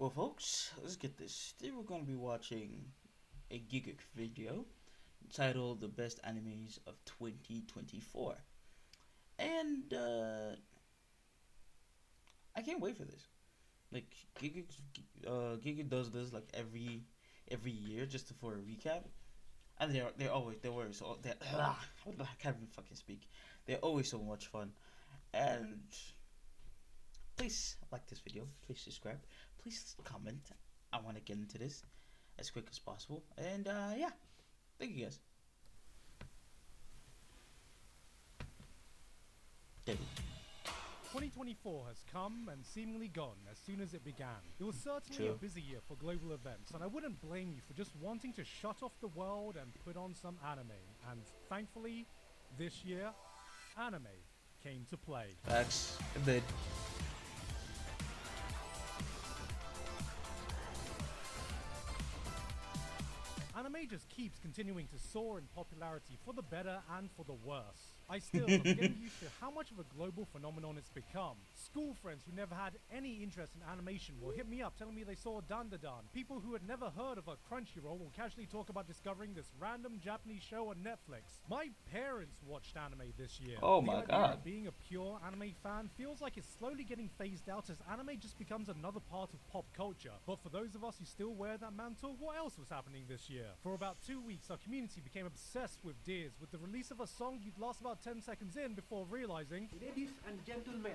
Well, folks, let's get this. Today we're going to be watching a Gigguk video titled "The Best Animes of 2024," and I can't wait for this. Like Gigguk does this like every year just for a recap, and I can't even fucking speak. They're always so much fun, and please like this video, please subscribe, please comment. I want to get into this as quick as possible, and yeah, thank you guys. There we 2024 has come and seemingly gone as soon as it began. It was certainly a True. busy year for global events, and I wouldn't blame you for just wanting to shut off the world and put on some anime. And thankfully, this year, anime came to play. Facts. It did. Anime just keeps continuing to soar in popularity for the better and for the worse. I still am getting used to how much of a global phenomenon it's become. School friends who never had any interest in animation will hit me up telling me they saw Dandadan. People who had never heard of a Crunchyroll will casually talk about discovering this random Japanese show on Netflix. My parents watched anime this year. Oh The my idea God. of being a pure anime fan feels like it's slowly getting phased out as anime just becomes another part of pop culture. But for those of us who still wear that mantle, what else was happening this year? For about 2 weeks, our community became obsessed with Deers, with the release of a song you'd last about 10 seconds in before realizing Ladies and gentlemen,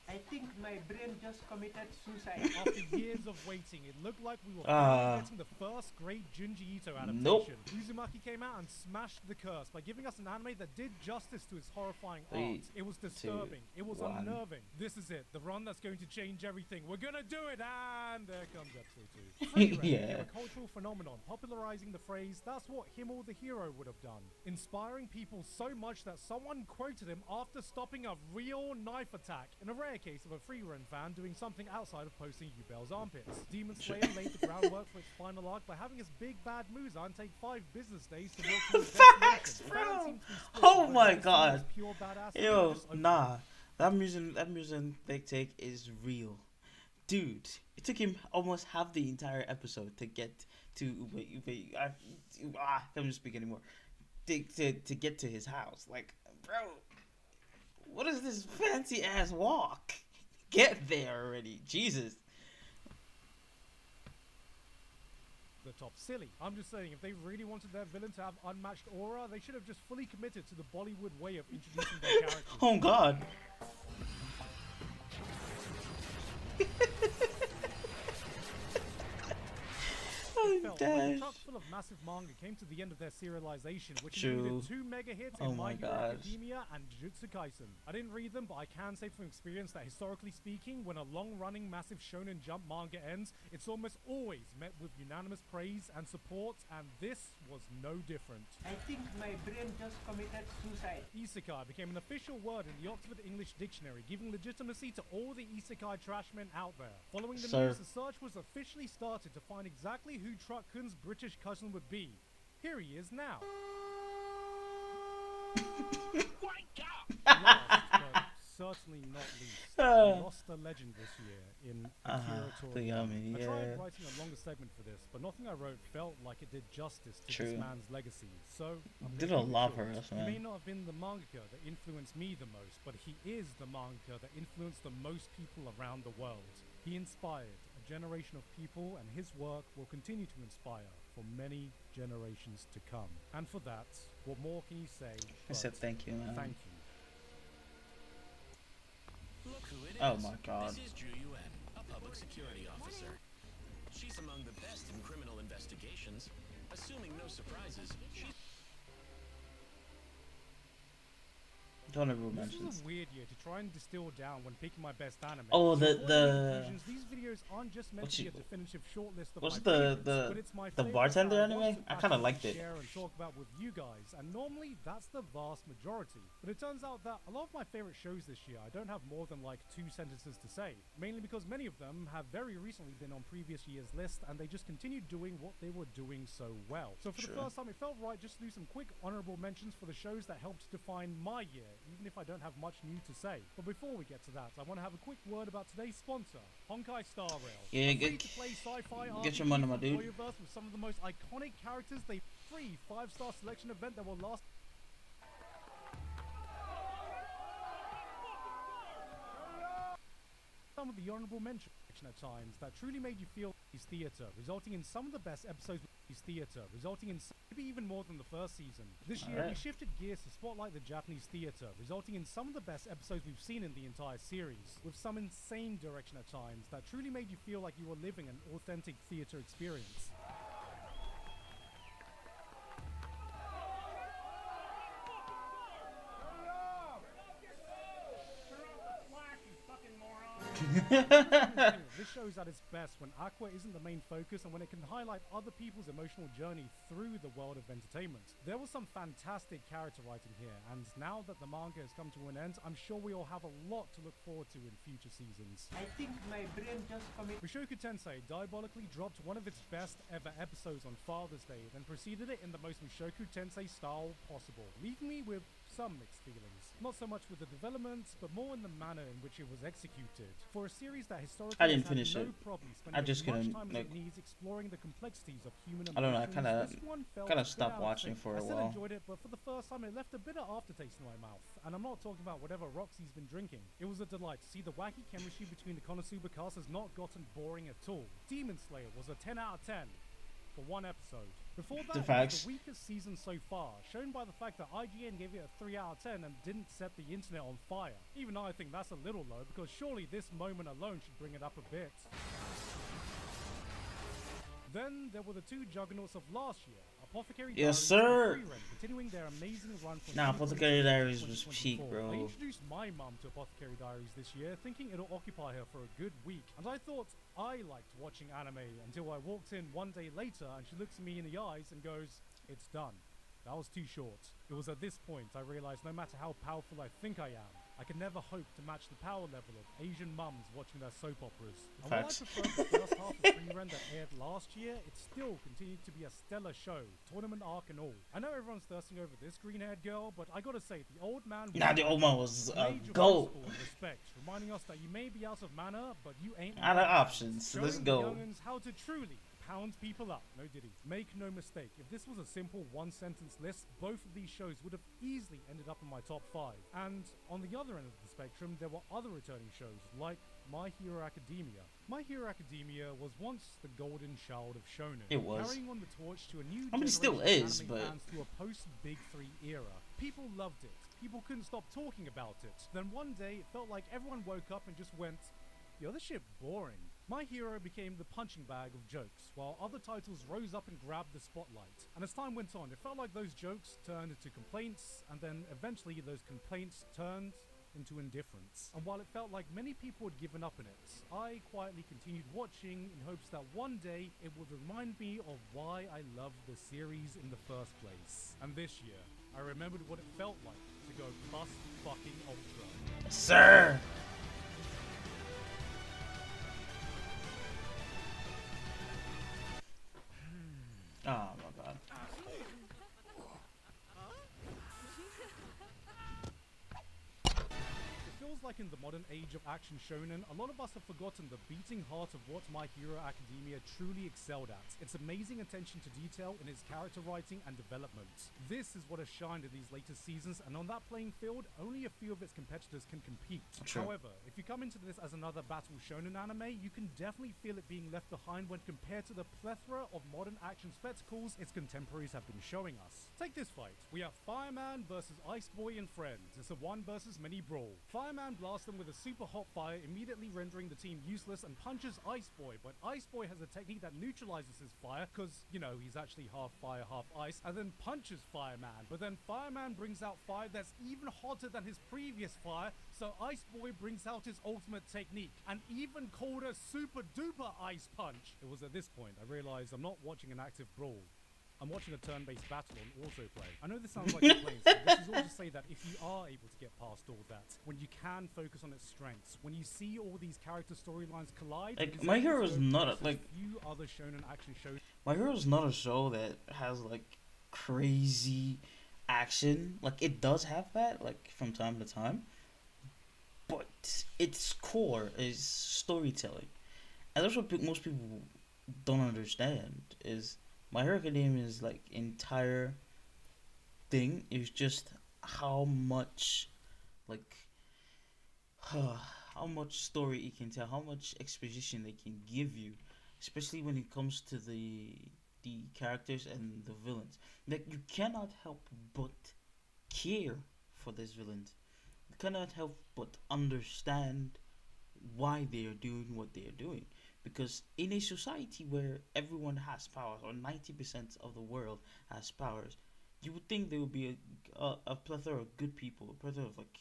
I think my brain just committed suicide. after years of waiting, it looked like we were Ah. finally getting the first great Junji Ito adaptation. Nope. Uzumaki came out and smashed the curse by giving us an anime that did justice to its horrifying Three, art. It was disturbing. It was one. unnerving. This is it, the run that's going to change everything. We're gonna do it, and there comes episode 2. Free Run Yeah. became a cultural phenomenon, popularizing the phrase, "That's what Himmel the hero would have done," inspiring people so much that someone quoted him after stopping a real knife attack. In a rare case of a free run fan doing something outside of posting Yubel's armpits. Demon Slayer laid the groundwork for its final arc by having his big bad Muzan take 5 business days to walk to his Facts, destination. bro. Fans seem to be split Oh on my whether this God. is pure badass or Yo, just okay. nah. That music thick take is real. Dude, it took him almost half the entire episode to get to I can't speak anymore. To get to his house. Like, bro, what is this fancy ass walk? Get there already. Jesus. The top silly. I'm just saying, if they really wanted their villain to have unmatched aura, they should have just fully committed to the Bollywood way of introducing their characters. Oh God. I'm Felt like a dead. truck full of massive manga came to the end of their serialization, which True. included 2 mega hits Oh in my My Hero gosh. Academia and Jujutsu Kaisen. I didn't read them, but I can say from experience that historically speaking, when a long-running massive Shonen Jump manga ends, it's almost always met with unanimous praise and support, and this was no different. I think my brain just committed suicide. Isekai became an official word in the Oxford English Dictionary, giving legitimacy to all the isekai trashmen out there. Following the Sir. news, the search was officially started to find exactly who Truck-kun's British cousin would be. Here he is now. Last, but certainly not least, we lost a legend this year in Akira the Toriyama. yummy, I tried yeah. writing a longer segment for this, but nothing I wrote felt like it did justice to True. this man's legacy. So I'm Did gonna a keep it lot short. for us, He may man. not have been the mangaka that influenced me the most, but he is the mangaka that influenced the most people around the world. He inspired a generation of people, and his work will continue to inspire for many generations to come. And for that, what more can you say? I but said thank you, man. thank you. Look who it is. Oh my God. This is Ju Yuen, a public security officer. She's among the best in criminal investigations. Assuming no surprises, she's Don't ever This mention was this. a weird year to try and distill down when picking my best anime. Oh, To the- avoid the- any confusions, these videos aren't just meant what's to be a it- definitive shortlist of what's my the- favorites, the- but it's my the favorites bartender that I want anime? to I kinda passionately liked it. share and talk about with you guys, and normally that's the vast majority. But it turns out that a lot of my favorite shows this year, I don't have more than like 2 sentences to say, mainly because many of them have very recently been on previous year's list, and they just continued doing what they were doing so well. So for Sure. the first time, it felt right just to do some quick honorable mentions for the shows that helped define my year, even if I don't have much new to say. But before we get to that, I want to have a quick word about today's sponsor, Honkai Star Rail. Yeah, A get free-to-play sci-fi get your RPG money, my from dude. Voyaverse with some of the most iconic characters. They free 5-star selection event that will last. Some of the honorable mention at times that truly made you feel theater, resulting in some of the best episodes of theater, resulting in maybe even more than the first season. This year, we shifted gears to spotlight the Japanese theater, resulting in some of the best episodes we've seen in the entire series, with some insane direction at times that truly made you feel like you were living an authentic theater experience. This shows at its best when Aqua isn't the main focus and when it can highlight other people's emotional journey through the world of entertainment. There was some fantastic character writing here, and now that the manga has come to an end, I'm sure we all have a lot to look forward to in future seasons. I think my brain just committed. Mushoku Tensei diabolically dropped one of its best ever episodes on Father's Day, then preceded it in the most Mushoku Tensei style possible, leaving me with some mixed feelings. Not so much with the developments, but more in the manner in which it was executed. For a series that historically I didn't has had finish no it. problem I spending just as much couldn't, time as like, it needs exploring the complexities of human I don't know, I emotions, this one felt kinda a bit stopped out of watching sync. for a I still while. enjoyed it, but for the first time it left a bitter aftertaste in my mouth. And I'm not talking about whatever Roxy's been drinking. It was a delight to see the wacky chemistry between the Konosuba cast has not gotten boring at all. Demon Slayer was a 10 out of 10. For one episode. Before that, it was the weakest season so far, shown by the fact that IGN gave it a 3 out of 10 and didn't set the internet on fire. Even I think that's a little low, because surely this moment alone should bring it up a bit. Then there were the two juggernauts of last year, Apothecary Yes, Diaries sir. and Free Rent, continuing their amazing run from Nah, 2022 Apothecary to Diaries was 2024. peak, bro. I introduced my mum to Apothecary Diaries this year, thinking it'll occupy her for a good week, and I thought I liked watching anime until I walked in one day later and she looks at me in the eyes and goes, "It's done." That was too short. It was at this point I realized no matter how powerful I think I am, I can never hope to match the power level of Asian mums watching their soap operas. And while I Facts. preferred the first half of Free Rent that aired last year, it still continued to be a stellar show, tournament arc and all. I know everyone's thirsting over this green-haired girl, but I gotta say, the old man... Nah, the old man was a major goat. principle and respect, reminding us that you may be out of manner, but you ain't Out of options. Showing Let's the go. youngins how to truly pound people up. No diddy. Make no mistake, if this was a simple one-sentence list, both of these shows would have easily ended up in my top 5. And on the other end of the spectrum, there were other returning shows, like My Hero Academia. My Hero Academia was once the golden child of shonen. It was. Carrying on the torch to a new I mean, it still generation of is, anime but- fans through a post-Big 3 era. People loved it. People couldn't stop talking about it. Then one day, it felt like everyone woke up and just went, "Yo, this shit boring." My Hero became the punching bag of jokes, while other titles rose up and grabbed the spotlight. And as time went on, it felt like those jokes turned into complaints, and then eventually those complaints turned into indifference. And while it felt like many people had given up on it, I quietly continued watching in hopes that one day it would remind me of why I loved the series in the first place. And this year, I remembered what it felt like to go plus fucking ultra. Sir. Oh my god. It feels like in the modern age of action shonen, a lot of us have forgotten the beating heart of what My Hero Academia truly excelled at. Its amazing attention to detail in its character writing and development. This is what has shined in these latest seasons, and on that playing field, only a few of its competitors can compete. True. However, if you come into this as another battle shonen anime, you can definitely feel it being left behind when compared to the plethora of modern action spectacles its contemporaries have been showing us. Take this fight. We have Fireman versus Ice Boy and friends. It's a one versus many brawl. Fireman blasts them with a super hot fire, immediately rendering the team useless, and punches Ice Boy, but Ice Boy has a technique that neutralizes his fire, because, you know, he's actually half fire, half ice, and then punches Fireman. But then Fireman brings out fire that's even hotter than his previous fire, so Ice Boy brings out his ultimate technique, an even colder super duper ice punch. It was at this point I realized I'm not watching an active brawl. I'm watching a turn-based battle on autoplay. I know this sounds like complaints, but this is all to say that if you are able to get past all that, when you can focus on its strengths, when you see all these character storylines collide, Like, it My able to Hero is go not past a- like- few other shonen action shows. My Hero is not a show that has like crazy action. Like it does have that, like from time to time, but its core is storytelling, And that's what most people don't understand is My Hero Academia's like entire thing is just how much like how much story it can tell, how much exposition they can give you, especially when it comes to the characters and the villains. Like you cannot help but care for these villains. You cannot help but understand why they are doing what they are doing. Because in a society where everyone has powers, or 90% of the world has powers, you would think there would be a plethora of good people, a plethora of like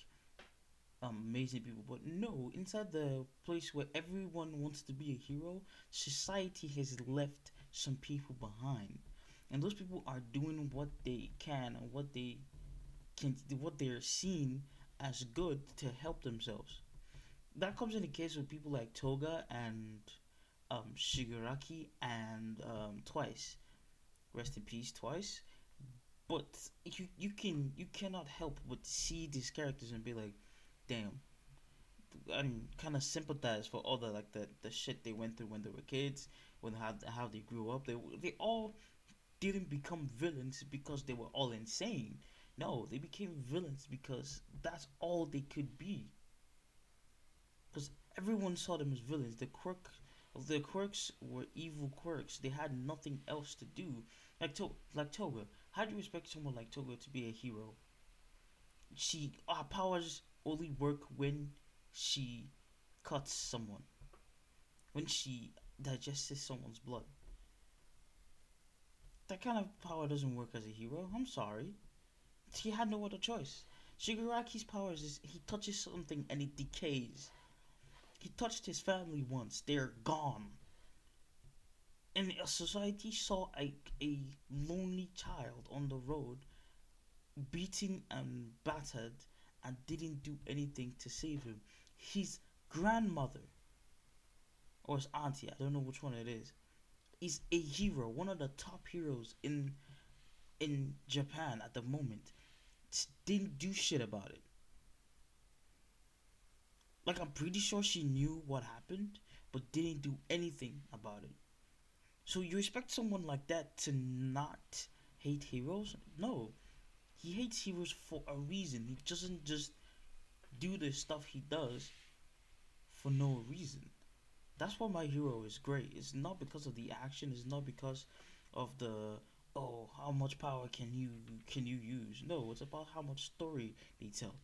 amazing people. But no, inside the place where everyone wants to be a hero, society has left some people behind. And those people are doing what they can and what they're seen as good to help themselves. That comes in the case with people like Toga and Shigaraki and Twice. Rest in peace, Twice. But you cannot help but see these characters and be like, damn, and kind of sympathize for all the shit they went through when they were kids, when how they grew up. They all didn't become villains because they were all insane. No, they became villains because that's all they could be. Because everyone saw them as villains. The quirks were evil quirks. They had nothing else to do. Like Toga. How do you expect someone like Toga to be a hero? Her powers only work when she cuts someone, when she digests someone's blood. That kind of power doesn't work as a hero. I'm sorry. He had no other choice. Shigaraki's powers is he touches something and it decays. He touched his family once, they're gone. And a society saw a lonely child on the road, beaten and battered, and didn't do anything to save him. His grandmother, or his auntie, I don't know which one it is a hero, one of the top heroes in Japan at the moment. Didn't do shit about it. Like I'm pretty sure she knew what happened, but didn't do anything about it. So you expect someone like that to not hate heroes? No, he hates heroes for a reason. He doesn't just do the stuff he does for no reason. That's why My Hero is great. It's not because of the action. It's not because of the how much power can you use. No, it's about how much story they tell.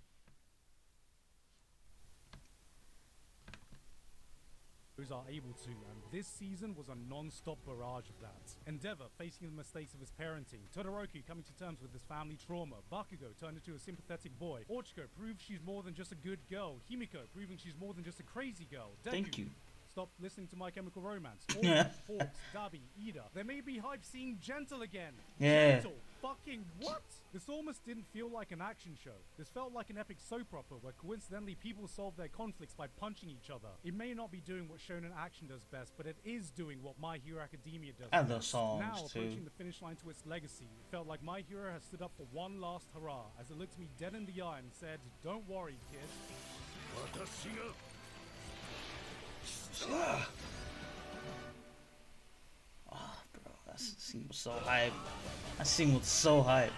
Are able to, and this season was a non-stop barrage of that. Endeavor facing the mistakes of his parenting, Todoroki coming to terms with his family trauma, Bakugo turned into a sympathetic boy, Ochiko proves she's more than just a good girl, Himiko proving she's more than just a crazy girl. Thank you. Stop listening to My Chemical Romance. Hawks, Dabi, Ida. They may be hype seeing Gentle again. Yeah. Gentle. Fucking what? This almost didn't feel like an action show. This felt like an epic soap opera where coincidentally people solve their conflicts by punching each other. It may not be doing what shonen action does best, but it is doing what My Hero Academia does And the best. songs Now too. approaching the finish line to its legacy, it felt like My Hero has stood up for one last hurrah as it looked me dead in the eye and said, don't worry, kid. Oh, bro, that scene was so hype. That scene was so hype.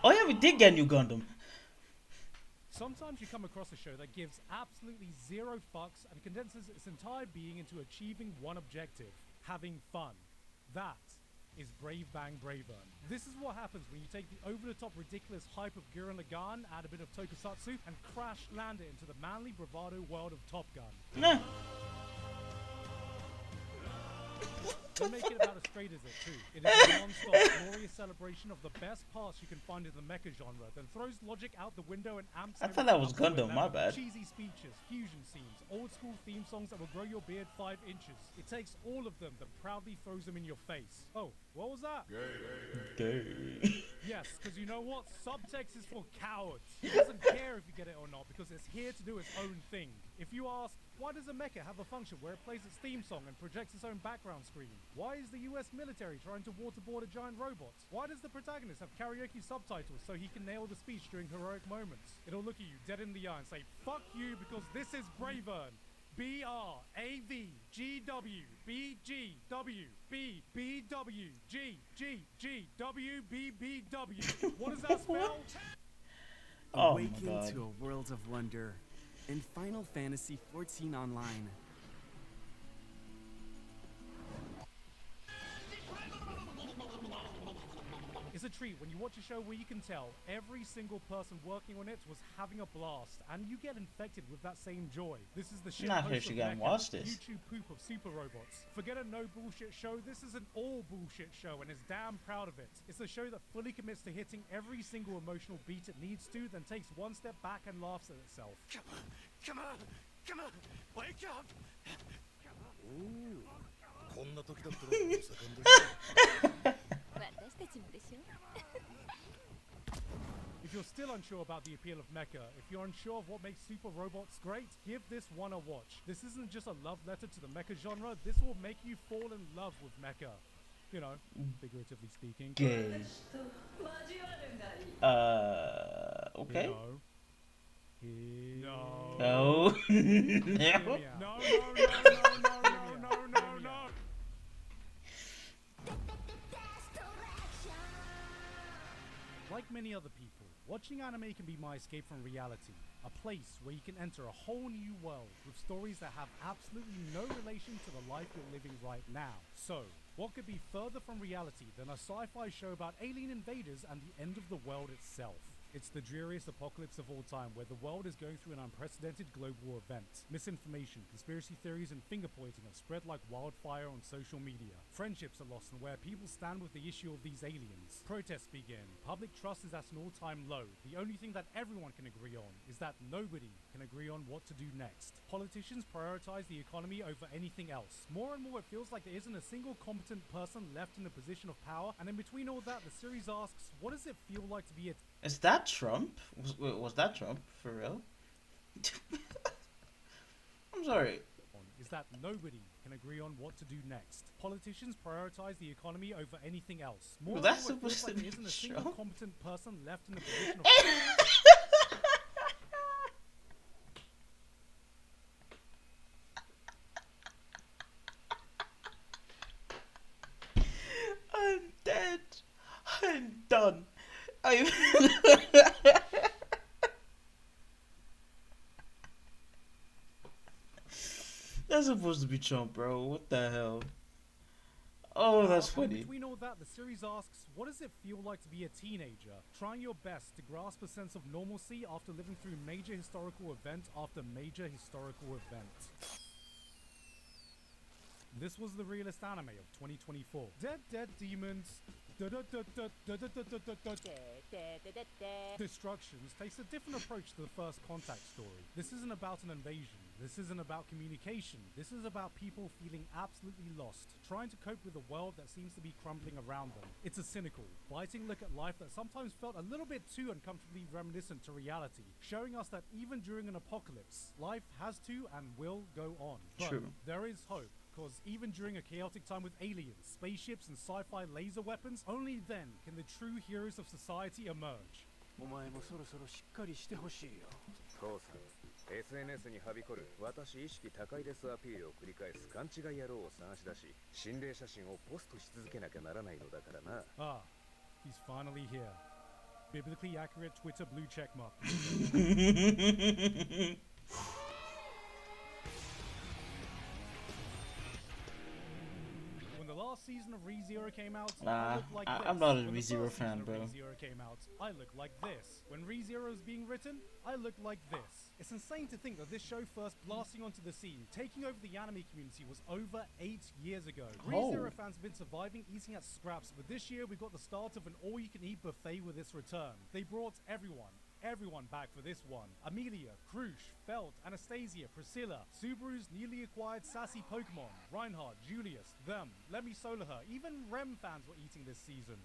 Oh yeah, we did get New Gundam. Sometimes you come across a show that gives absolutely zero fucks and condenses its entire being into achieving one objective, having fun. That is Brave Bang Bravern. This is what happens when you take the over-the-top ridiculous hype of Gurren Lagann, add a bit of tokusatsu, and crash land it into the manly bravado world of Top Gun. Nah. They make it about as straight as it too. It is a non-stop, glorious celebration of the best parts you can find in the mecha genre, then throws logic out the window and amps I thought that was everything up to Gundam, my 11. bad. Cheesy speeches, fusion scenes, old school theme songs that will grow your beard 5 inches. It takes all of them, then proudly throws them in your face. Oh, what was that? Gay. Yes, because you know what? Subtext is for cowards. It doesn't care if you get it or not, because it's here to do its own thing. If you ask, why does a mecha have a function where it plays its theme song and projects its own background screen? Why is the US military trying to waterboard a giant robot? Why does the protagonist have karaoke subtitles so he can nail the speech during heroic moments? It'll look at you dead in the eye and say, fuck you, because this is Bravern. Bravg. GW, BGW, BBW, GGGW, BBW. What does that spell? Oh my Awaken God. to a world of wonder in Final Fantasy XIV Online. It's a treat when you watch a show where you can tell every single person working on it was having a blast, and you get infected with that same joy. This is the shit Not post here of she got Mecha, watched this. YouTube poop of super robots. Forget a no bullshit show, this is an all bullshit show and is damn proud of it. It's a show that fully commits to hitting every single emotional beat it needs to, then takes one step back and laughs at itself. Come on, come on, wake up! If you're still unsure about the appeal of Mecha, if you're unsure of what makes super robots great, give this one a watch. This isn't just a love letter to the mecha genre, this will make you fall in love with mecha. You know, figuratively speaking. Gay. Okay. No. No. No. No. Like many other people, watching anime can be my escape from reality, a place where you can enter a whole new world with stories that have absolutely no relation to the life you're living right now. So, what could be further from reality than a sci-fi show about alien invaders and the end of the world itself? It's the dreariest apocalypse of all time, where the world is going through an unprecedented global event. Misinformation, conspiracy theories, and finger-pointing have spread like wildfire on social media. Friendships are lost on where people stand with the issue of these aliens. Protests begin. Public trust is at an all-time low. The only thing that everyone can agree on is that nobody can agree on what to do next. Politicians prioritize the economy over anything else. More and more it feels like there isn't a single competent person left in a position of power, and in between all that, the series asks, what does it feel like to be a Is that Trump? Was that Trump for real? I'm sorry. is that nobody can agree on what to do next. Politicians prioritize the economy over anything else. More Well, and that's more it feels supposed like to there be isn't a single Trump. competent person left in a position of I'm dead. I'm done. I'm That's supposed to be Trump, bro. What the hell? Oh, that's And funny. between all that, the series asks, what does it feel like to be a teenager? Trying your best to grasp a sense of normalcy after living through major historical event after major historical event. This was the realist anime of 2024. Dead demons. Destructions takes a different approach to the First Contact story. This isn't about an invasion. This isn't about communication. This is about people feeling absolutely lost, trying to cope with a world that seems to be crumbling around them. It's a cynical, biting look at life that sometimes felt a little bit too uncomfortably reminiscent to reality, showing us that even during an apocalypse, life has to and will go on. But True. there is hope. Because even during a chaotic time with aliens, spaceships, and sci-fi laser weapons, only then can the true heroes of society emerge. お前もそろそろしっかりしてほしいよ。父さん SNS にはびこる私意識高いですアピールを繰り返す勘違い野郎を探し出し心霊写真をポストし続けなきゃならないのだからな Ah, he's finally here. Biblically accurate Twitter blue checkmark. When the last season of ReZero came out, I Nah, looked like this. I'm not a When the ReZero first season fan, of bro. ReZero came out, I looked like this. When ReZero is being written, I look like this. It's insane to think that this show first blasting onto the scene, taking over the anime community was over 8 years ago. Oh. ReZero fans have been surviving eating at scraps, but this year we got the start of an all-you-can-eat buffet with its return. They brought everyone back for this one. Amelia, Krush, Felt, Anastasia, Priscilla, Subaru's newly acquired sassy Pokemon, Reinhardt, Julius, them, Let Me Solo Her, even Rem fans were eating this season.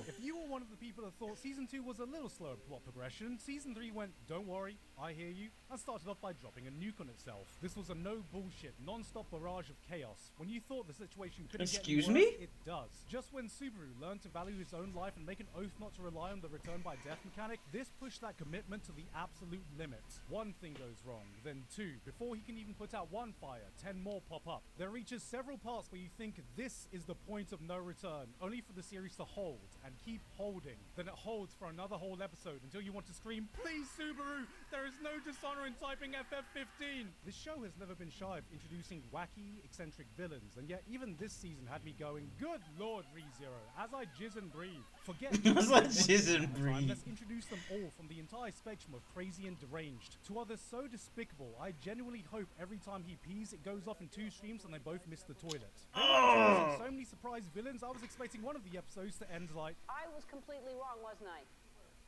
If you were one of the people that thought Season 2 was a little slow in plot progression, Season 3 went, don't worry, I hear you, and started off by dropping a nuke on itself. This was a no-bullshit, non-stop barrage of chaos. When you thought the situation couldn't get Excuse worse, me? it does. Just when Subaru learned to value his own life and make an oath not to rely on the return by death mechanic, this pushed that commitment to the absolute limit. One thing goes wrong, then two. Before he can even put out one fire, 10 more pop up. There reaches several parts where you think this is the point of no return, only for the series to hold and keep holding. Then it holds for another whole episode until you want to scream, please Subaru, there is no dishonor in typing FF15. This show has never been shy of introducing wacky, eccentric villains, and yet even this season had me going, good lord, ReZero, as I jizz and breathe. Forget As I jizz and breathe. Let's introduce them all from the entire spectrum of crazy and deranged to others so despicable. I genuinely hope every time he pees it goes off in 2 streams and they both miss the toilet. So many surprise villains, I was expecting one of the episodes to end like, I was completely wrong, wasn't I?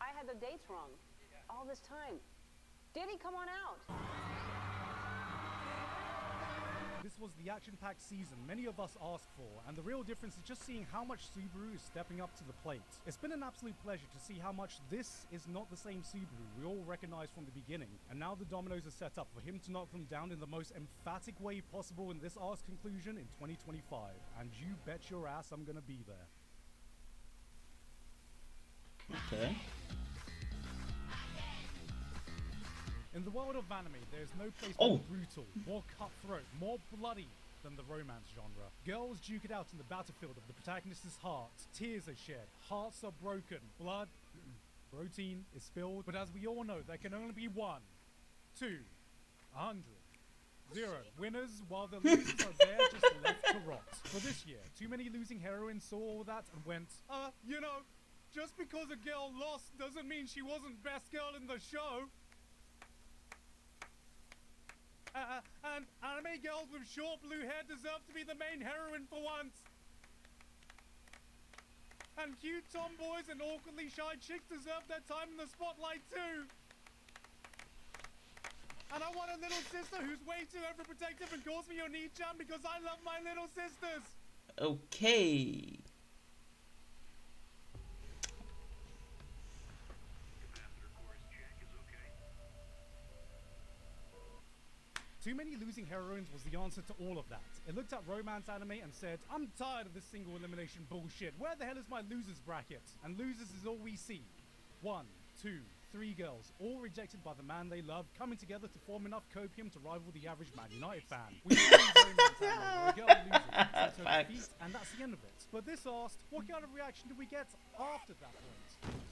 I had the dates wrong. All this time. Did he come on out? this was the action-packed season many of us asked for, and the real difference is just seeing how much Subaru is stepping up to the plate. It's been an absolute pleasure to see how much this is not the same Subaru we all recognized from the beginning, and now the dominoes are set up for him to knock them down in the most emphatic way possible in this arc's conclusion in 2025, and you bet your ass I'm gonna be there. Okay. In the world of anime, there's no place more brutal, more cutthroat, more bloody than the romance genre. Girls duke it out in the battlefield of the protagonist's heart. Tears are shed, hearts are broken, blood, protein is spilled. But as we all know, there can only be 1, 2, 100. 0 winners, while the losers are there just left to rot. For this year, too many losing heroines saw all that and went, you know, just because a girl lost doesn't mean she wasn't best girl in the show. And anime girls with short blue hair deserve to be the main heroine for once. And cute tomboys and awkwardly shy chicks deserve their time in the spotlight too. And I want a little sister who's way too overprotective and calls me your knee-chan because I love my little sisters. Okay. Too many losing heroines was the answer to all of that. It looked at romance anime and said, I'm tired of this single elimination bullshit. Where the hell is my losers bracket? And losers is all we see. 1, 2, 3 girls, all rejected by the man they love, coming together to form enough copium to rival the average Man United fan. We see romance anime where a girl loses, her defeat, and that's the end of it. But this asked, what kind of reaction do we get after that point?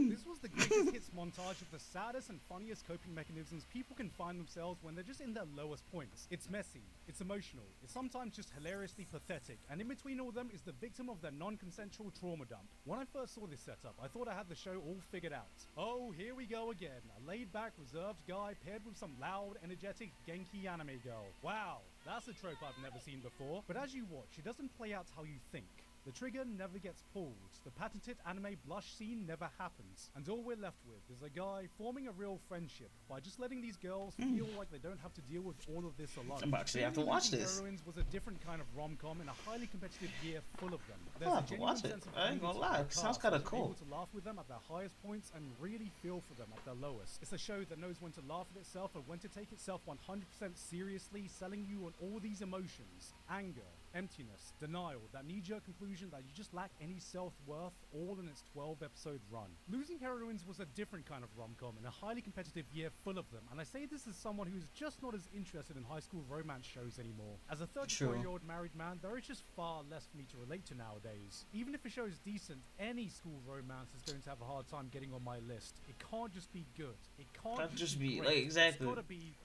This was the greatest hits montage of the saddest and funniest coping mechanisms people can find themselves when they're just in their lowest points. It's messy, it's emotional, it's sometimes just hilariously pathetic, and in between all of them is the victim of their non-consensual trauma dump. When I first saw this setup, I thought I had the show all figured out. Oh, here we go again, a laid-back, reserved guy paired with some loud, energetic, Genki anime girl. Wow, that's a trope I've never seen before. But as you watch, it doesn't play out how you think. The trigger never gets pulled, the patented anime blush scene never happens, and all we're left with is a guy forming a real friendship by just letting these girls feel like they don't have to deal with all of this alone. I'm actually have to watch this. Heroines was a different kind of rom-com in a highly competitive year full of them. I'll have to watch it. I ain't gonna lie, it sounds kind of cool. Able to laugh with them at their highest points and really feel for them at their lowest. It's a show that knows when to laugh at itself and when to take itself 100% seriously, selling you on all these emotions: anger, emptiness, denial, that knee-jerk conclusion that you just lack any self-worth, all in its 12-episode run. Losing Heroines was a different kind of rom-com in a highly competitive year full of them, and I say this as someone who's just not as interested in high school romance shows anymore. As a 34-year-old married man, there is just far less for me to relate to nowadays. Even if a show is decent, any school romance is going to have a hard time getting on my list. It can't just be good. It can't just be great. Like, exactly. It's gotta be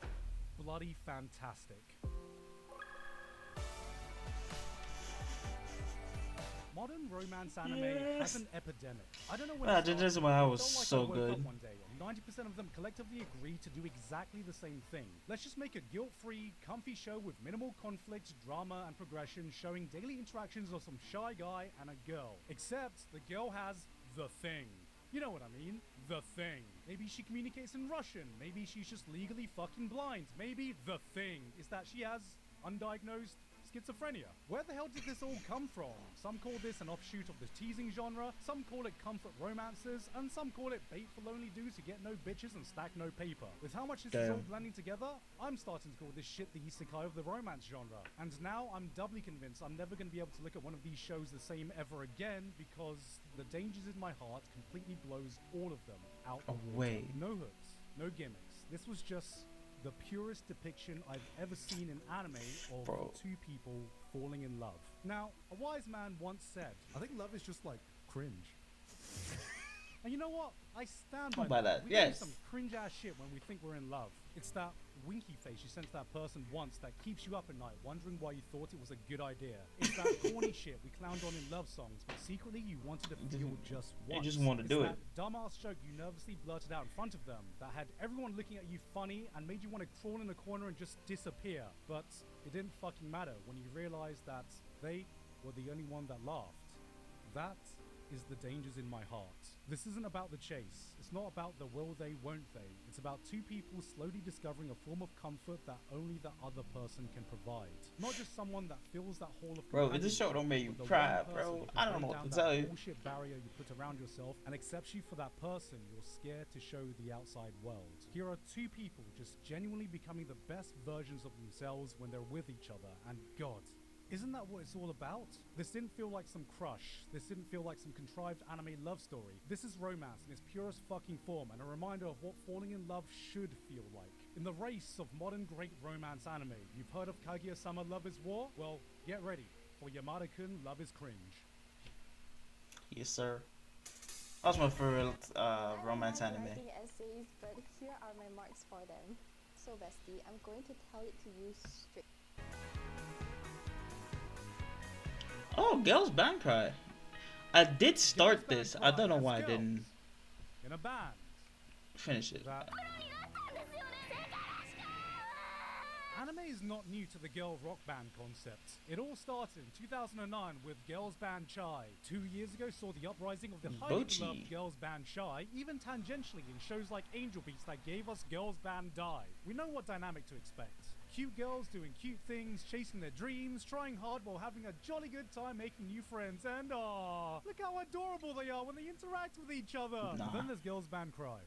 bloody fantastic. Modern romance anime has an epidemic. I don't know when this is why I was so good. One day, 90% of them collectively agree to do exactly the same thing. Let's just make a guilt-free, comfy show with minimal conflict, drama, and progression, showing daily interactions of some shy guy and a girl. Except the girl has the thing. You know what I mean? The thing. Maybe she communicates in Russian. Maybe she's just legally fucking blind. Maybe the thing is that she has undiagnosed schizophrenia. Where the hell did this all come from? Some call this an offshoot of the teasing genre, some call it comfort romances, and some call it bait for lonely dudes who get no bitches and stack no paper. With how much this is all blending together, I'm starting to call this shit the isekai of the romance genre. And now I'm doubly convinced I'm never going to be able to look at one of these shows the same ever again, because the dangers in my heart completely blows all of them out of away. No hooks, no gimmicks. This was just the purest depiction I've ever seen in anime of two people falling in love. Now, a wise man once said, I think love is just like cringe. And you know what? I stand by that. We do some cringe ass shit when we think we're in love. It's that winky face you sent to that person once that keeps you up at night wondering why you thought it was a good idea. It's that corny shit we clowned on in love songs, but secretly you wanted to feel just once. You just want to do it. That dumbass joke you nervously blurted out in front of them that had everyone looking at you funny and made you want to crawl in a corner and just disappear. But it didn't fucking matter when you realized that they were the only one that laughed. That is the dangers in my heart. This isn't about the chase. It's not about the will they, won't they. It's about two people slowly discovering a form of comfort that only the other person can provide. Not just someone that fills that hall of bro, if this show don't make you cry, bro, I don't know what to tell you. Bullshit barrier you put around yourself and accepts you for that person you're scared to show the outside world. Here are two people just genuinely becoming the best versions of themselves when they're with each other, and God, isn't that what it's all about? This didn't feel like some crush. This didn't feel like some contrived anime love story. This is romance in its purest fucking form, and a reminder of what falling in love should feel like. In the race of modern great romance anime, you've heard of Kaguya-sama Love is War? Well, get ready, for Yamada-kun Love is Cringe. Yes, sir. That's my favorite romance anime. I'm writing essays, but here are my marks for them. So, bestie, I'm going to tell it to you straight. Oh, Girls Band Cry. I did start this. I don't know why I didn't in a band. Finish it. Anime is not new to the girl rock band concept. It all started in 2009 with Girls Band Chai. 2 years ago saw the uprising of the highly beloved Girls Band Chai, even tangentially in shows like Angel Beats that gave us Girls Band Die. We know what dynamic to expect. Cute girls doing cute things, chasing their dreams, trying hard while having a jolly good time making new friends, and look how adorable they are when they interact with each other. Nah. Then there's Girls Band Cry.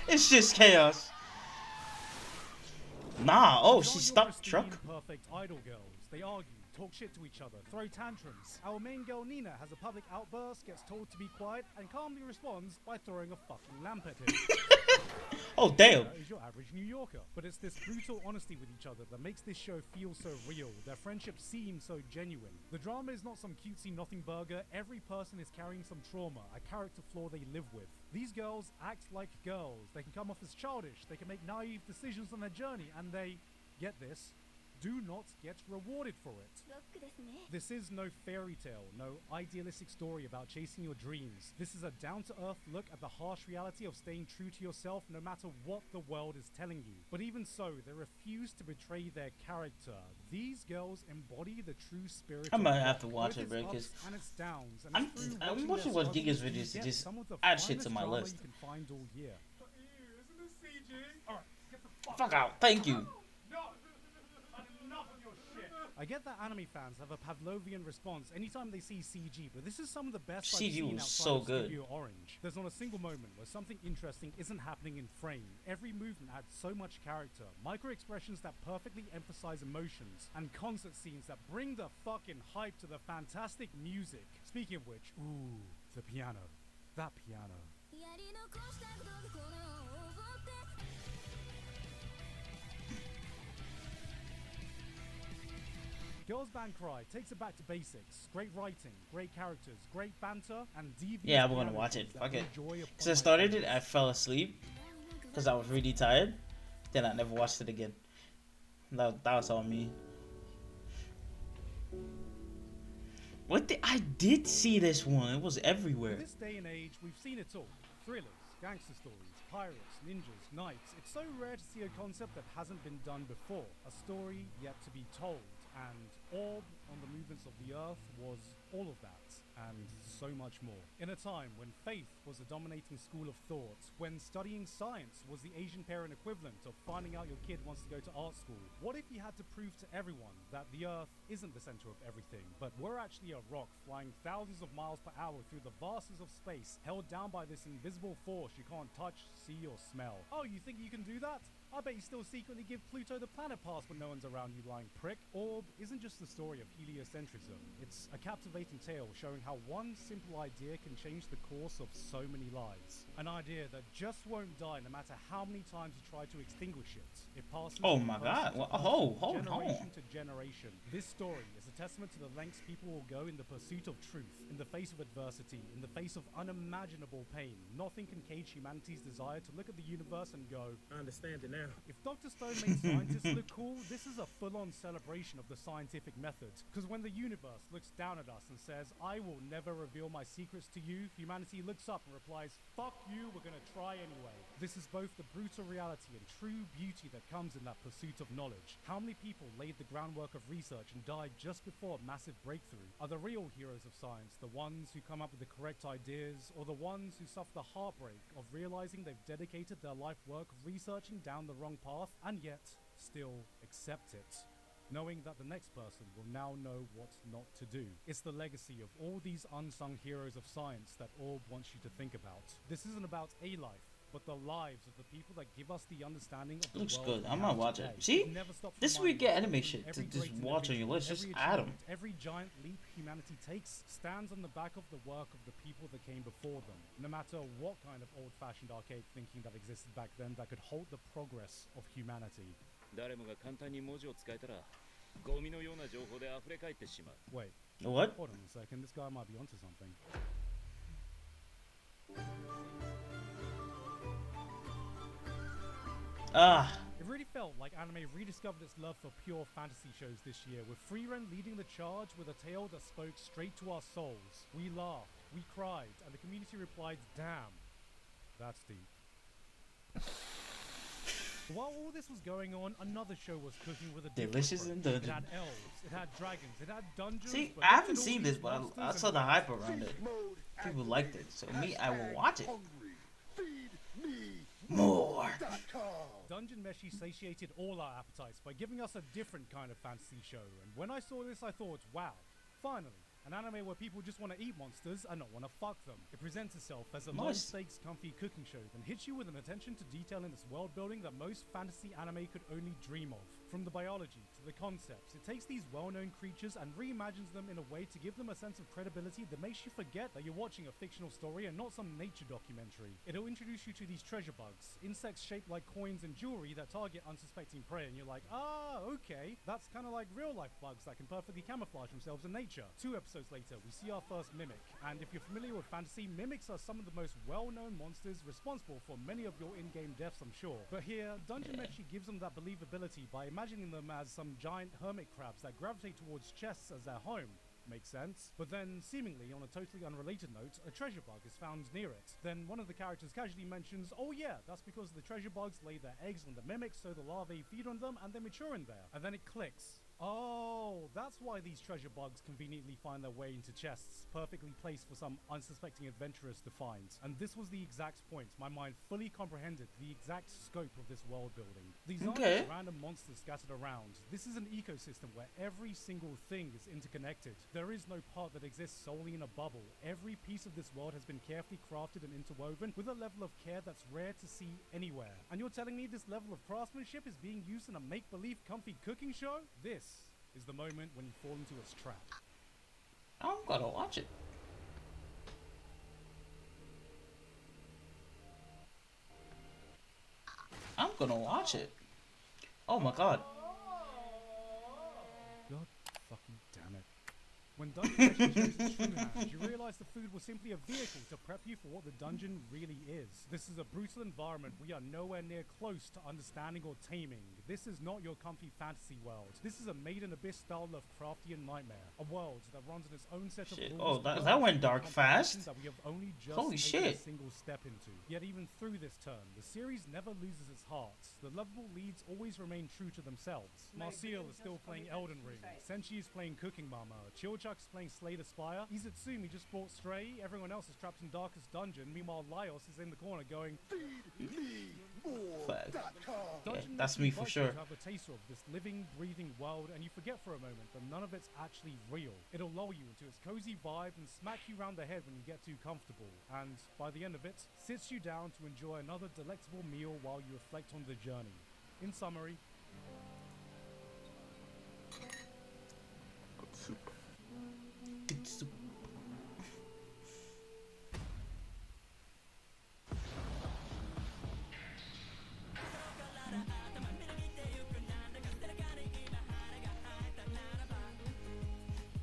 It's just chaos. Nah, oh, she stopped truck. Perfect idol girls. They argue, talk shit to each other, throw tantrums. Our main girl Nina has a public outburst, gets told to be quiet, and calmly responds by throwing a fucking lamp at him. Oh, damn. Is your average New Yorker. But it's this brutal honesty with each other that makes this show feel so real. Their friendship seems so genuine. The drama is not some cutesy nothing burger. Every person is carrying some trauma, a character flaw they live with. These girls act like girls. They can come off as childish. They can make naive decisions on their journey, and they, get this, do not get rewarded for it. This is no fairy tale, no idealistic story about chasing your dreams. This is a down-to-earth look at the harsh reality of staying true to yourself no matter what the world is telling you. But even so, they refuse to betray their character. These girls embody the true spirit. I might have to watch it, bro, because I'm watching what Gigguk's videos to just add shit to my list. You can find all year. Isn't this CG? All right, get the fuck out. Thank you. I get that anime fans have a Pavlovian response anytime they see CG, but this is some of the best I've CG seen was outside so of good. Studio Orange. There's not a single moment where something interesting isn't happening in frame. Every movement adds so much character, micro-expressions that perfectly emphasize emotions, and concert scenes that bring the fucking hype to the fantastic music. Speaking of which, ooh, the piano. That piano. Girls Band Cry takes it back to basics. Great writing, great characters, great banter, and devious. Yeah, I'm gonna watch it. Fuck it. Because I started it, I fell asleep because I was really tired. Then I never watched it again. That was on me. I did see this one. It was everywhere. In this day and age, we've seen it all. Thrillers, gangster stories, pirates, ninjas, knights. It's so rare to see a concept that hasn't been done before. A story yet to be told. and Orb on the movements of the Earth was all of that, and so much more. In a time when faith was the dominating school of thought, when studying science was the Asian parent equivalent of finding out your kid wants to go to art school, what if you had to prove to everyone that the Earth isn't the center of everything, but we're actually a rock flying thousands of miles per hour through the vastness of space, held down by this invisible force you can't touch, see, or smell? Oh, you think you can do that? I bet you still secretly give Pluto the planet pass when no one's around, you lying prick. Orb isn't just the story of heliocentrism. It's a captivating tale showing how one simple idea can change the course of so many lives. An idea that just won't die no matter how many times you try to extinguish it. It passes Oh from my person God. to Well, person, hold generation on. to generation. This story is a testament to the lengths people will go in the pursuit of truth, in the face of adversity, in the face of unimaginable pain. Nothing can cage humanity's desire to look at the universe and go, I understand it now. if Dr. Stone made scientists look cool, this is a full-on celebration of the scientific method. Because when the universe looks down at us and says, I will never reveal my secrets to you, humanity looks up and replies, fuck you, we're gonna try anyway. This is both the brutal reality and true beauty that comes in that pursuit of knowledge. How many people laid the groundwork of research and died just before a massive breakthrough? Are the real heroes of science the ones who come up with the correct ideas, or the ones who suffer the heartbreak of realizing they've dedicated their life work researching down the wrong path and yet still accept it, knowing that the next person will now know what not to do? It's the legacy of all these unsung heroes of science that Orb wants you to think about. This isn't about a life, but the lives of the people that give us the understanding of the Looks world good. we I'm have gonna watch today. it. See? It never stops This is where you reminding get us anime that shit to every just great watch on your list. innovation, Just every add 'em. achievement, every giant leap humanity takes stands on the back of the work of the people that came before them. No matter what kind of old-fashioned archaic thinking that existed back then that could halt the progress of humanity. 誰もが簡単に文字を使えたらゴミのような情報で溢れ返ってしまう。 Wait. What? Hold on a second. This guy might be onto something. It really felt like anime rediscovered its love for pure fantasy shows this year, with Freeren leading the charge with a tale that spoke straight to our souls. We laughed, we cried, and the community replied, damn, that's deep. While all this was going on, another show was cooking with a different Delicious approach. and It Dungeon. had elves, it had dragons, it had dungeons. See, but I it haven't had all seen these this, but I monsters saw and the hype around it. People liked it, so me, I will watch it. More. Dungeon Meshi satiated all our appetites by giving us a different kind of fantasy show, and when I saw this I thought, wow, finally, an anime where people just want to eat monsters and not want to fuck them. It presents itself as a Nice. low-stakes, comfy cooking show, then hits you with an attention to detail in its world building that most fantasy anime could only dream of. From the biology to the concepts, it takes these well-known creatures and reimagines them in a way to give them a sense of credibility that makes you forget that you're watching a fictional story and not some nature documentary. It'll introduce you to these treasure bugs, insects shaped like coins and jewelry that target unsuspecting prey, and you're like, ah, okay, that's kind of like real-life bugs that can perfectly camouflage themselves in nature. 2 episodes later, we see our first mimic, and if you're familiar with fantasy, mimics are some of the most well-known monsters responsible for many of your in-game deaths, I'm sure. But here, Dungeon Meshi gives them that believability by imagining them as some giant hermit crabs that gravitate towards chests as their home. Makes sense. But then, seemingly on a totally unrelated note, a treasure bug is found near it. Then one of the characters casually mentions, oh yeah, that's because the treasure bugs lay their eggs on the mimics so the larvae feed on them and they mature in there. And then it clicks. Oh, that's why these treasure bugs conveniently find their way into chests, perfectly placed for some unsuspecting adventurers to find. And this was the exact point. My mind fully comprehended the exact scope of this world building. These aren't Okay. just random monsters scattered around. This is an ecosystem where every single thing is interconnected. There is no part that exists solely in a bubble. Every piece of this world has been carefully crafted and interwoven with a level of care that's rare to see anywhere. And you're telling me this level of craftsmanship is being used in a make-believe comfy cooking show? This is the moment when you fall into its trap. I'm gonna watch it. I'm gonna watch it. Oh my god. God fucking damn it. When Dungeon Meshi shows its true hand, you realize the food was simply a vehicle to prep you for what the dungeon really is. This is a brutal environment we are nowhere near close to understanding or taming. This is not your comfy fantasy world. This is a made-in-abyss-style Lovecraftian nightmare. A world that runs on its own set of Shit. rules. Oh, that went dark fast. That we have only just Holy taken shit. a single step into. Yet even through this turn, the series never loses its heart. The lovable leads always remain true to themselves. Marcial is still playing Elden Ring. Senshi is playing Cooking Mama. Chilchuck is playing Slay the Spire. Izutsumi just bought Stray. Everyone else is trapped in Darkest Dungeon. Meanwhile, Laios is in the corner going, Yeah, that's me for sure. You have a taster of this living, breathing world, and you forget for a moment that none of it's actually real. It'll lull you into its cozy vibe and smack you round the head when you get too comfortable. And by the end of it, sits you down to enjoy another delectable meal while you reflect on the journey. In summary, Good soup.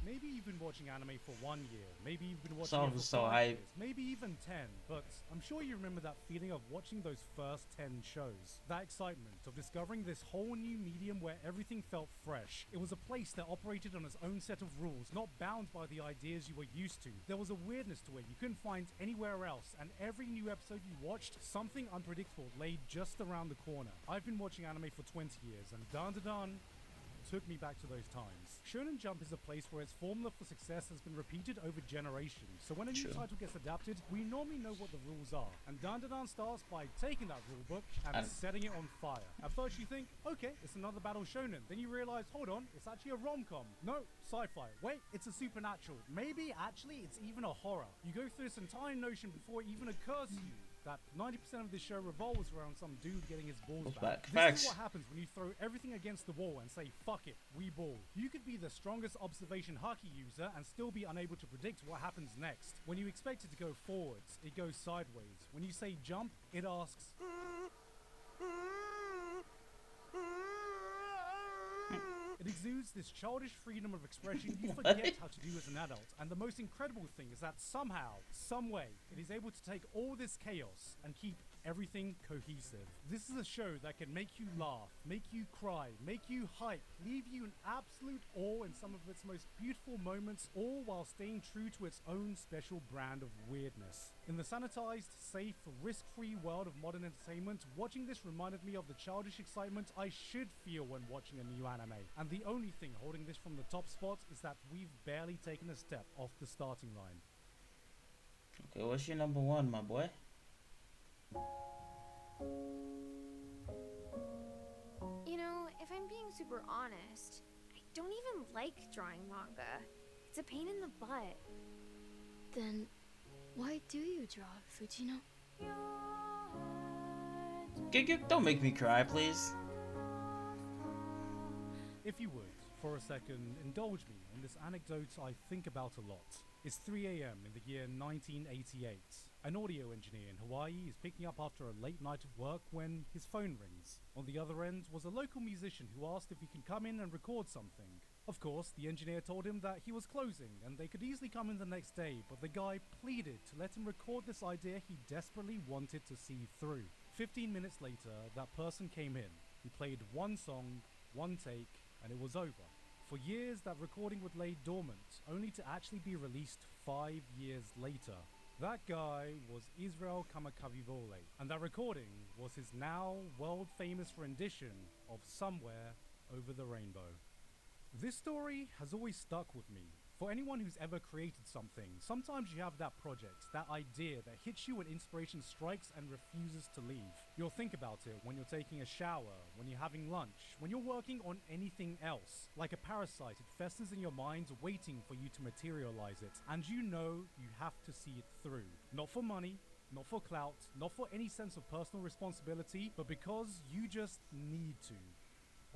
maybe you've been watching anime for 1 year, maybe you've been watching Some it of for us so 5 hype. years, maybe even 10, but I'm sure you remember that feeling of watching those first 10 shows. That excitement of discovering this whole new medium where everything felt fresh. It was a place that operated on its own set of rules, not bound by the ideas you were used to. There was a weirdness to it you couldn't find anywhere else, and every new episode you watched, something unpredictable lay just around the corner. I've been watching anime for 20 years, and Dandadan took me back to those times. Shonen Jump is a place where its formula for success has been repeated over generations, so when a new title gets adapted, we normally know what the rules are. And Dandadan starts by taking that rulebook and setting it on fire. At first you think, okay, it's another battle shonen. Then you realize, hold on, it's actually a rom-com. No, sci-fi. Wait, it's a supernatural. Maybe, actually, it's even a horror. You go through this entire notion before it even occurs to you that 90% of this show revolves around some dude getting his balls back. This is what happens when you throw everything against the wall and say, fuck it, we ball. You could be the strongest observation haki user and still be unable to predict what happens next. When you expect it to go forwards, it goes sideways. When you say jump, it asks... It exudes this childish freedom of expression you forget how to do as an adult. And the most incredible thing is that somehow, some way, it is able to take all this chaos and keep everything cohesive. This is a show that can make you laugh, make you cry, make you hype, leave you in absolute awe in some of its most beautiful moments, all while staying true to its own special brand of weirdness. In the sanitized, safe, risk-free world of modern entertainment, watching this reminded me of the childish excitement I should feel when watching a new anime. And the only thing holding this from the top spot is that we've barely taken a step off the starting line. Okay, what's your number one, my boy? You know, if I'm being super honest, I don't even like drawing manga. It's a pain in the butt. Then why do you draw, Fujino? Gigguk, don't make me cry, please. If you would, for a second, indulge me in this anecdote I think about a lot. It's 3 a.m. in the year 1988. An audio engineer in Hawaii is picking up after a late night of work when his phone rings. On the other end was a local musician who asked if he can come in and record something. Of course, the engineer told him that he was closing and they could easily come in the next day, but the guy pleaded to let him record this idea he desperately wanted to see through. 15 minutes later, that person came in. He played one song, one take, and it was over. For years, that recording would lay dormant, only to actually be released 5 years later. That guy was Israel Kamakavivole, and that recording was his now world-famous rendition of Somewhere Over the Rainbow. This story has always stuck with me. For anyone who's ever created something, sometimes you have that project, that idea that hits you when inspiration strikes and refuses to leave. You'll think about it when you're taking a shower, when you're having lunch, when you're working on anything else. Like a parasite, it festers in your mind waiting for you to materialize it. And you know you have to see it through. Not for money, not for clout, not for any sense of personal responsibility, but because you just need to.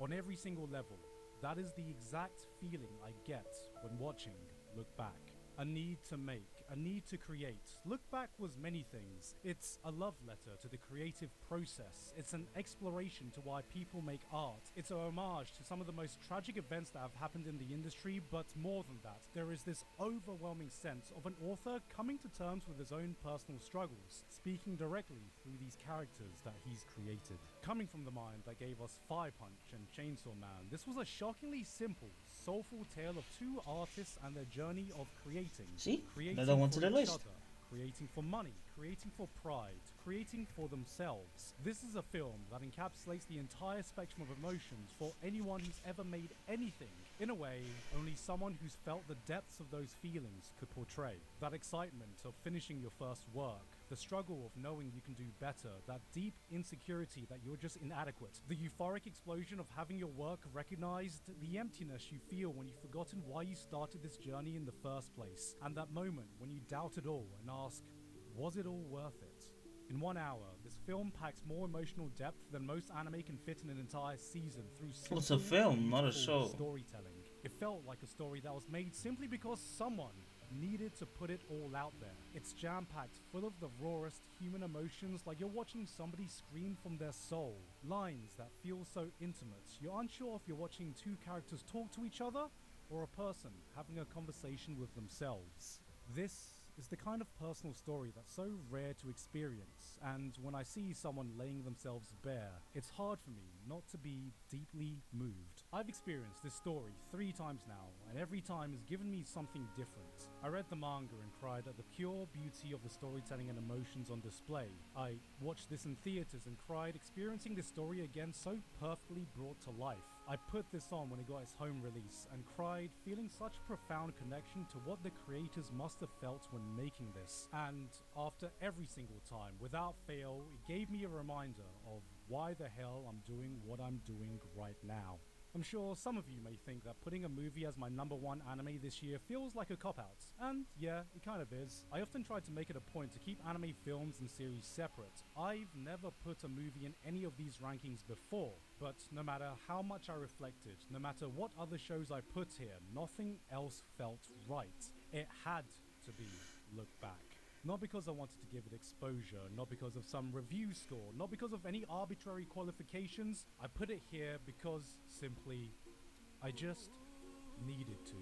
On every single level. That is the exact feeling I get when watching Look Back. A need to make, a need to create. Look Back was many things. It's a love letter to the creative process. It's an exploration to why people make art. It's a homage to some of the most tragic events that have happened in the industry, but more than that, there is this overwhelming sense of an author coming to terms with his own personal struggles, speaking directly through these characters that he's created. Coming from the mind that gave us Fire Punch and Chainsaw Man, this was a shockingly simple, soulful tale of two artists and their journey of creating. See? Creating Another one for to the each list. other, creating for money, creating for pride, creating for themselves. This is a film that encapsulates the entire spectrum of emotions for anyone who's ever made anything in a way only someone who's felt the depths of those feelings could portray. That excitement of finishing your first work, the struggle of knowing you can do better, that deep insecurity that you're just inadequate, the euphoric explosion of having your work recognized, the emptiness you feel when you've forgotten why you started this journey in the first place, and that moment when you doubt it all and ask, was it all worth it? In 1 hour, this film packs more emotional depth than most anime can fit in an entire season through simple, It's a film, not a show. storytelling. It felt like a story that was made simply because someone needed to put it all out there. It's jam-packed, full of the rawest human emotions, like you're watching somebody scream from their soul. Lines that feel so intimate. You're unsure if you're watching two characters talk to each other or a person having a conversation with themselves. This is the kind of personal story that's so rare to experience, and when I see someone laying themselves bare, it's hard for me not to be deeply moved. I've experienced this story 3 times now, and every time has given me something different. I read the manga and cried at the pure beauty of the storytelling and emotions on display. I watched this in theaters and cried experiencing this story again so perfectly brought to life. I put this on when it got its home release and cried, feeling such a profound connection to what the creators must have felt when making this. And after every single time, without fail, it gave me a reminder of why the hell I'm doing what I'm doing right now. I'm sure some of you may think that putting a movie as my #1 anime this year feels like a cop-out. And yeah, it kind of is. I often try to make it a point to keep anime films and series separate. I've never put a movie in any of these rankings before, but no matter how much I reflected, no matter what other shows I put here, nothing else felt right. It had to be Look Back. Not because I wanted to give it exposure, not because of some review score, not because of any arbitrary qualifications. I put it here because, simply, I just needed to.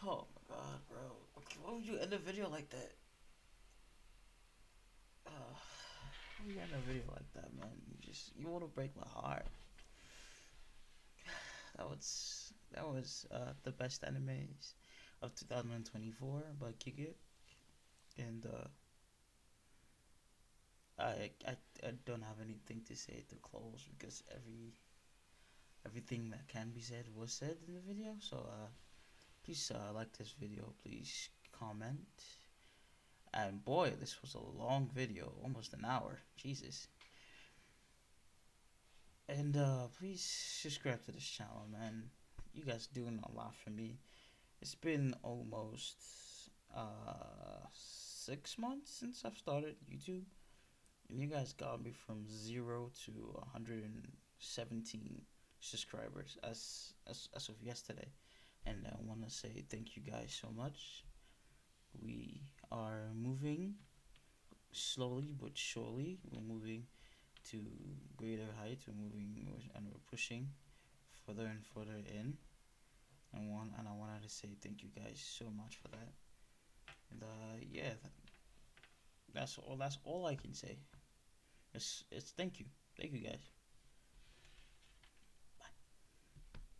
Oh my god, bro. Why would you end a video like that? Why would you end a video like that, man? You want to break my heart. That was the best animes of 2024 by Gigguk, and I don't have anything to say to close because everything that can be said was said in the video. So please like this video, please comment. And boy, this was a long video, almost an hour. Jesus. And please subscribe to this channel, man. You guys doing a lot for me. It's been almost 6 months since I've started YouTube, and you guys got me from 0 to 117 subscribers as of yesterday. And I want to say thank you guys so much. We are moving slowly but surely. We're moving to greater heights. We're pushing further and further in. And I wanted to say thank you guys so much for that. And yeah, that's all I can say. It's thank you guys.